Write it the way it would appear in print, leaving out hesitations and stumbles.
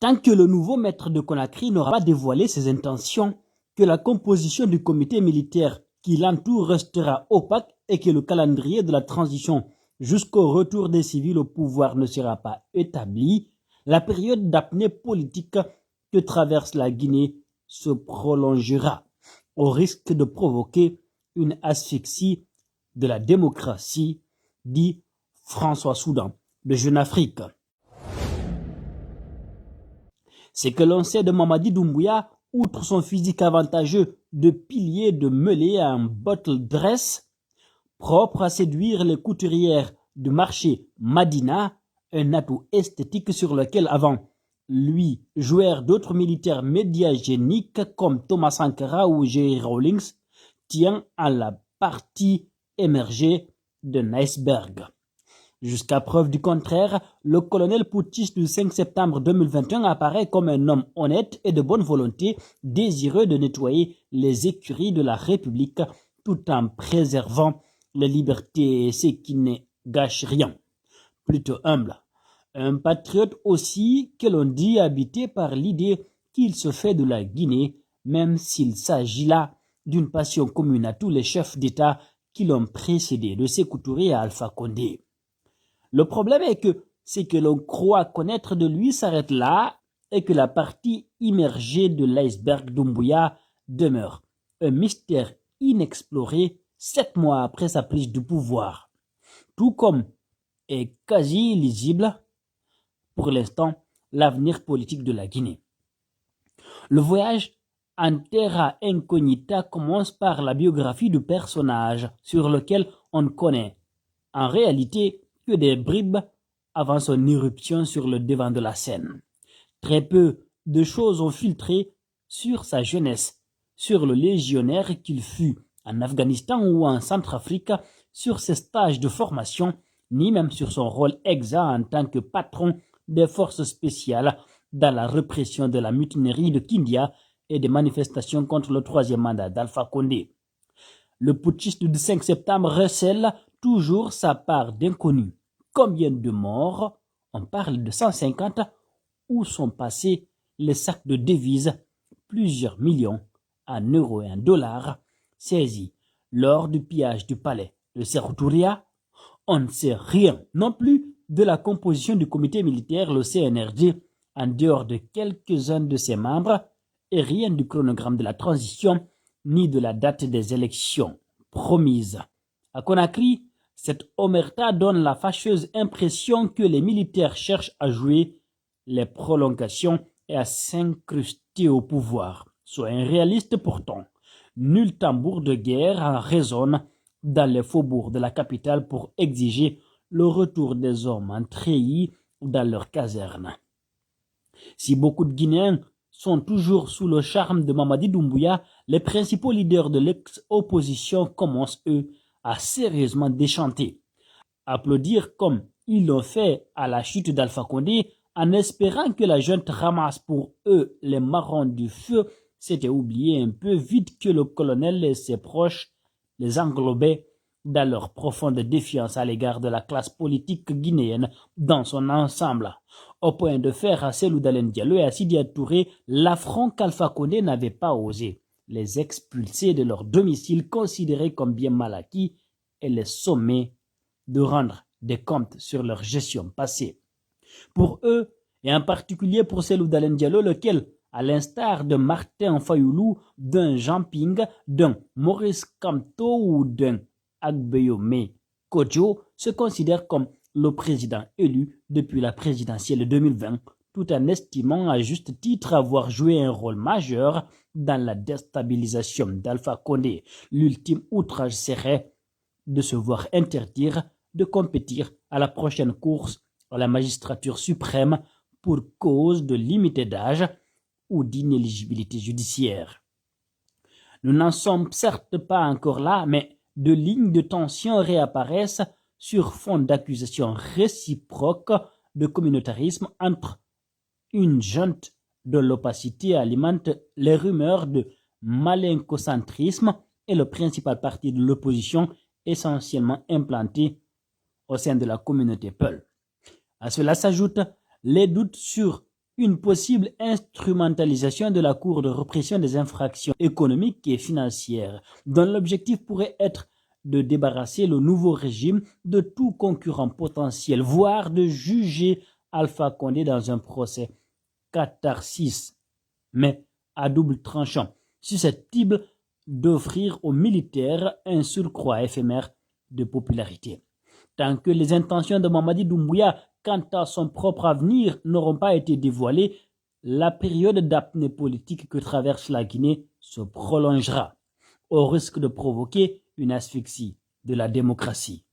Tant que le nouveau maître de Conakry n'aura pas dévoilé ses intentions, que la composition du comité militaire qui l'entoure restera opaque et que le calendrier de la transition jusqu'au retour des civils au pouvoir ne sera pas établi, la période d'apnée politique que traverse la Guinée se prolongera, au risque de provoquer une asphyxie de la démocratie, dit François Soudan de Jeune Afrique. Ce que l'on sait de Mamadi Doumbouya, outre son physique avantageux de pilier de mêlée en bottle dress, propre à séduire les couturières du marché Madina, un atout esthétique sur lequel avant lui jouèrent d'autres militaires médiagéniques comme Thomas Sankara ou Jerry Rawlings, tient à la partie émergée d'un iceberg. Jusqu'à preuve du contraire, le colonel putschiste du 5 septembre 2021 apparaît comme un homme honnête et de bonne volonté, désireux de nettoyer les écuries de la République tout en préservant les libertés, ce qui ne gâche rien. Plutôt humble. Un patriote aussi que l'on dit habité par l'idée qu'il se fait de la Guinée, même s'il s'agit là d'une passion commune à tous les chefs d'État qui l'ont précédé, de Sékou Touré à Alpha Condé. Le problème est que ce que l'on croit connaître de lui s'arrête là et que la partie immergée de l'iceberg Doumbouya demeure un mystère inexploré 7 mois après sa prise de pouvoir. Tout comme est quasi lisible, pour l'instant, l'avenir politique de la Guinée. Le voyage en terra incognita commence par la biographie du personnage sur lequel on ne connaît en réalité que des bribes avant son irruption sur le devant de la scène. Très peu de choses ont filtré sur sa jeunesse, sur le légionnaire qu'il fut en Afghanistan ou en Centrafrique, sur ses stages de formation, ni même sur son rôle exact en tant que patron des forces spéciales dans la répression de la mutinerie de Kindia et des manifestations contre le 3e mandat d'Alpha Condé. Le putschiste du 5 septembre recèle toujours sa part d'inconnu. Combien de morts? On parle de 150. Où sont passés les sacs de devises? Plusieurs millions en euros et en dollars saisis lors du pillage du palais de Sékou Touré. On ne sait rien non plus de la composition du comité militaire, le CNRD, en dehors de quelques-uns de ses membres, et rien du chronogramme de la transition, ni de la date des élections promises. À Conakry, cette omerta donne la fâcheuse impression que les militaires cherchent à jouer les prolongations et à s'incruster au pouvoir. Soyons réalistes pourtant, nul tambour de guerre en résonne dans les faubourgs de la capitale pour exiger le retour des hommes en treillis dans leurs casernes. Si beaucoup de Guinéens sont toujours sous le charme de Mamadi Doumbouya, les principaux leaders de l'ex-opposition commencent, eux, à sérieusement déchanter. Applaudir comme ils l'ont fait à la chute d'Alpha Condé, en espérant que la junte ramasse pour eux les marrons du feu, c'était oublié un peu vite que le colonel et ses proches les englobaient dans leur profonde défiance à l'égard de la classe politique guinéenne dans son ensemble, au point de faire à Cellou Dalein Diallo et à Sidia Touré l'affront qu'Alpha Condé n'avait pas osé, les expulser de leur domicile considérés comme bien mal acquis et les sommer de rendre des comptes sur leur gestion passée. Pour eux, et en particulier pour Cellou Dalein Diallo, lequel, à l'instar de Martin Fayoulou, d'un Jean Ping, d'un Maurice Kamto ou d'un Agbeyome Kodjo, se considère comme le président élu depuis la présidentielle 2020, tout en estimant à juste titre avoir joué un rôle majeur dans la déstabilisation d'Alpha Condé. L'ultime outrage serait de se voir interdire de compétir à la prochaine course à la magistrature suprême pour cause de limité d'âge ou d'inéligibilité judiciaire. Nous n'en sommes certes pas encore là, mais de lignes de tension réapparaissent sur fond d'accusations réciproques de communautarisme entre une junte de l'opacité alimente les rumeurs de malincocentrisme et le principal parti de l'opposition essentiellement implanté au sein de la communauté Peul. À cela s'ajoutent les doutes sur une possible instrumentalisation de la Cour de répression des infractions économiques et financières, dont l'objectif pourrait être de débarrasser le nouveau régime de tout concurrent potentiel, voire de juger Alpha Condé dans un procès catharsis, mais à double tranchant, susceptible d'offrir aux militaires un surcroît éphémère de popularité. Tant que les intentions de Mamadi Doumbouya quant à son propre avenir n'auront pas été dévoilées, la période d'apnée politique que traverse la Guinée se prolongera, au risque de provoquer une asphyxie de la démocratie.